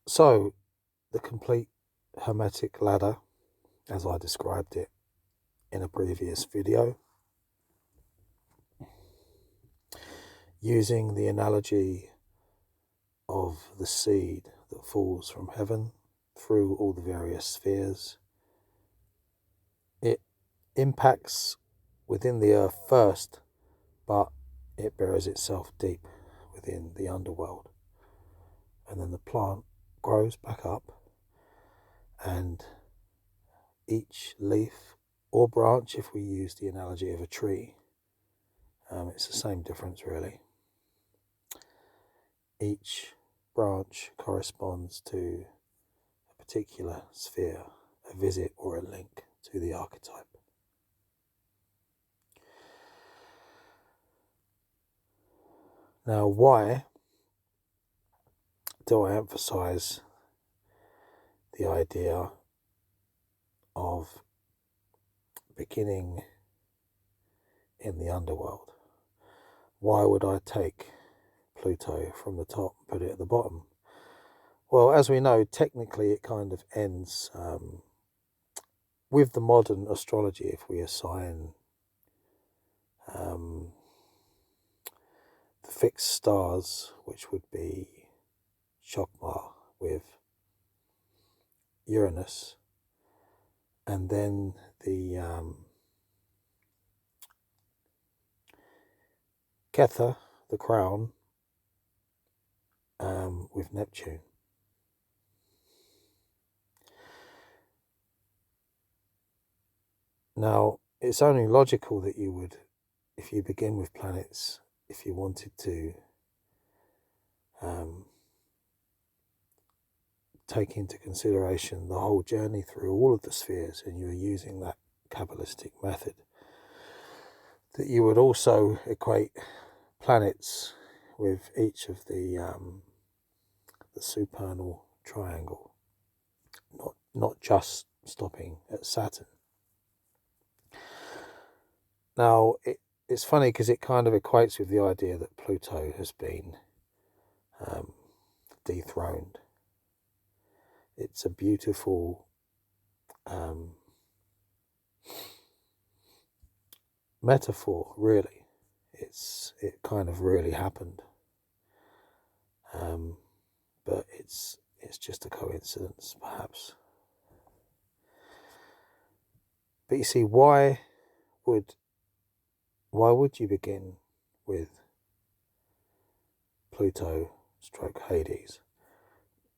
So, the complete Hermetic ladder, as I described it in a previous video, using the analogy of the seed that falls from heaven through all the various spheres, it impacts within the earth first, but it buries itself deep within the underworld. And then the plant grows back up, and each leaf or branch, if we use the analogy of a tree, it's the same difference really. Each branch corresponds to a particular sphere, a visit or a link to the archetype. Now, why do I emphasize the idea of beginning in the underworld? Why would I take Pluto from the top and put it at the bottom? Well, as we know, technically it kind of ends with the modern astrology. If we assign the fixed stars, which would be Chokmah with Uranus, and then the Kether, the crown, with Neptune. Now, it's only logical that you would, if you begin with planets, if you wanted to take into consideration the whole journey through all of the spheres, and you're using that Kabbalistic method, that you would also equate planets with each of the supernal triangle, not just stopping at Saturn. Now, it's funny because it kind of equates with the idea that Pluto has been dethroned. It's a beautiful metaphor, really. It kind of really happened, but it's just a coincidence, perhaps. But you see, why would you begin with Pluto stroke Hades?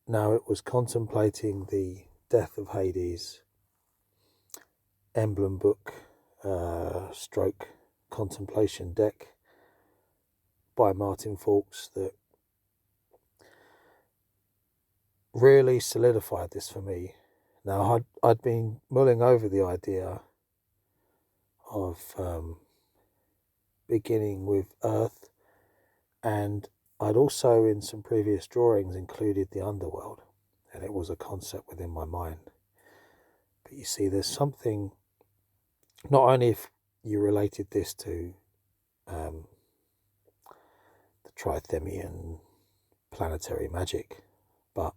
Now, it was contemplating the death of Hades emblem book stroke contemplation deck by Martin Fawkes that really solidified this for me. Now, I'd been mulling over the idea of beginning with Earth, and I'd also in some previous drawings included the underworld, and it was a concept within my mind. But you see, there's something, not only if you related this to the Trithemian planetary magic, but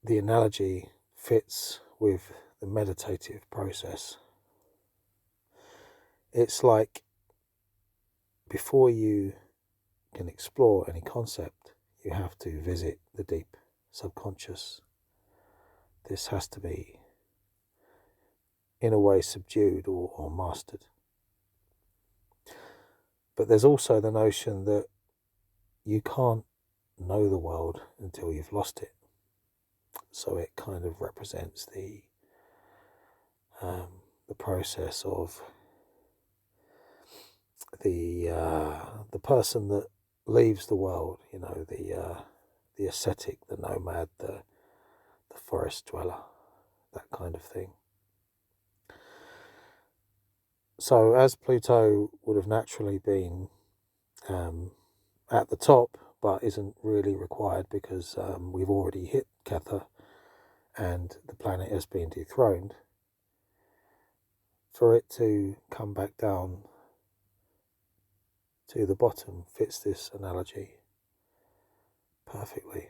the analogy fits with the meditative process. It's like before you can explore any concept, you have to visit the deep subconscious. This has to be, in a way, subdued or mastered. But there's also the notion that you can't know the world until you've lost it. So it kind of represents the process of the person that leaves the world. You know, the ascetic, the nomad, the forest dweller, that kind of thing. So as Pluto would have naturally been at the top, but isn't really required because we've already hit Kether and the planet has been dethroned, for it to come back down to the bottom fits this analogy. perfectly.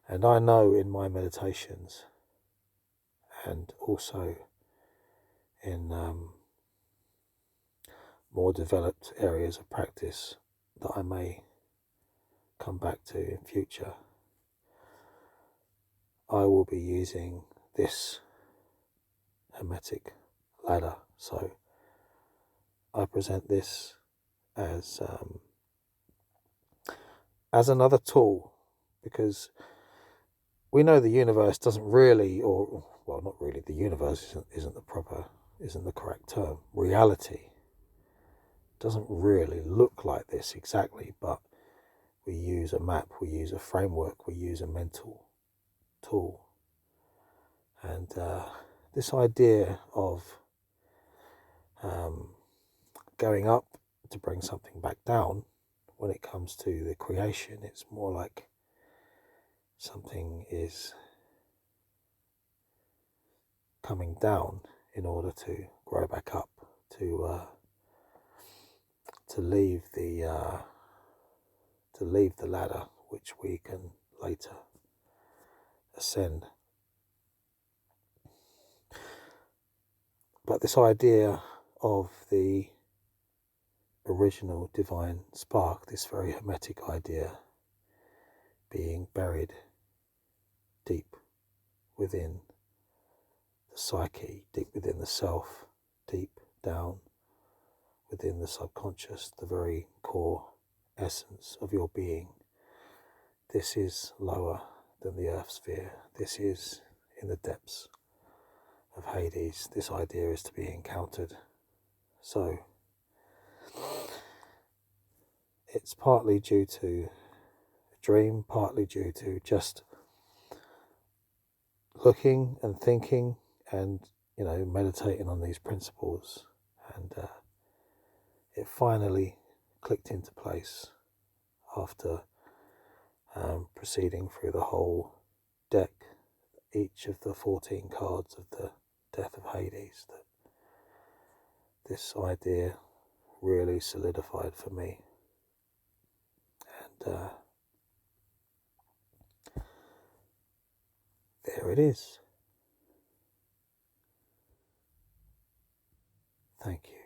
And I know in my meditations and also in more developed areas of practice that I may come back to in future, I will be using this Hermetic ladder. So I present this as another tool, because we know the universe doesn't really, or well, not really. The universe isn't the correct term. Reality doesn't really look like this exactly, but we use a map, we use a framework, we use a mental tool, and this idea of going up to bring something back down, when it comes to the creation, it's more like something is coming down in order to grow back up, to leave the ladder, which we can later ascend. But this idea of the original divine spark, this very hermetic idea, being buried deep within the psyche, deep within the self, deep down within the subconscious, the very core essence of your being. This is lower than the earth sphere. This is in the depths of Hades. This idea is to be encountered. So it's partly due to a dream, partly due to just looking and thinking and, meditating on these principles. And it finally clicked into place after proceeding through the whole deck, each of the 14 cards of the Death of Hades, that this idea really solidified for me. And there it is. Thank you.